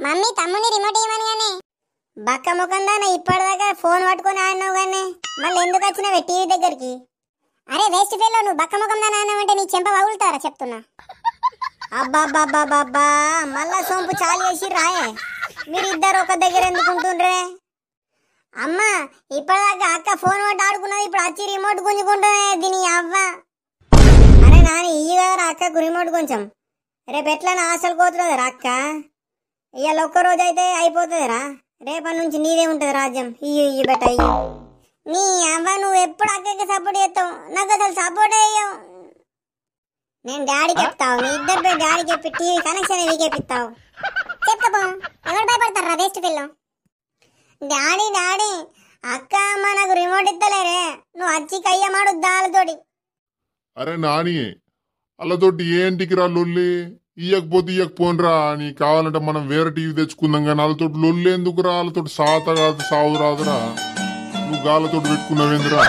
Mummy తమ్ముని remote ఇవ్వమని గానే బక్క ముఖం దానా ఇప్పటిదాకా ఫోన్ పట్టుకొని ఆడినావు గానే మళ్ళీ ఎందుకు వచ్చినావే టీవీ దగ్గరికి? అరే వేస్ట్ ఫెలో, నువ్వు బక్క ముఖం దానా ఆడినావంటే నీ చెంప పగులుతారా చెప్తున్నా. అబ్బాబ్బాబ్బాబ్బా మళ్ళా సొంపు చాలు చేసి రాయే. మీరిద్దరు ఒక దగ్గర ఎందుకుంటుండ్రే? అమ్మా ఇప్పటిదాకా అక్క ఫోన్ పట్టి ఆడుకున్నది, ఇప్పుడు వచ్చి రిమోట్ గుంజుకుంటున్నా దీని అవ్వ. అరే నాని ఇయ్యి కదరా అక్కకు రిమోట్ కొంచెం. రేపు ఎట్లా హాస్టల్ పోతుందిరా అక్క? ఇవాళ ఒక్కరోజు అయితే అయిపోతుందిరా, రేపటి నుంచి నీదే ఉంటుంది రాజ్యం. ఇయ్యి ఇయ్యి బెట్ట ఇయ్యి. నీ అవ్వ నువ్వు ఎప్పుడు అక్కకి సపోర్ట్ చేస్తావు, నాకు అసలు సపోర్ట్ అయ్యావు. నేను డాడీకి చెప్తావు, నీ ఇద్దరు పోయి డాడీకి చెప్పి టీవీ కనెక్షన్ వీకెప్పిస్తావు. చెప్పకపో ఎవరు భయపడతారా వేస్ట్ పిల్ల? డాడీ డాడీ అక్క అమ్మ నాకు రిమోట్ ఇస్తలేరే, నువ్వు వచ్చి కయ్య మాడు దాలతోటి. అరే నాని అల్లతోటి ఏంటికి రా లొల్లి? ఇయ్యకపోతే ఇయ్యకపోనరా, నీకు కావాలంటే మనం వేరే టీవీ తెచ్చుకుందాం కానీ వాళ్ళతోటి లొల్లి ఎందుకురా? వాళ్ళతోటి సాత కాదు సావు రాదురా, నువ్వు గాలతోటి పెట్టుకున్నావేందిరా?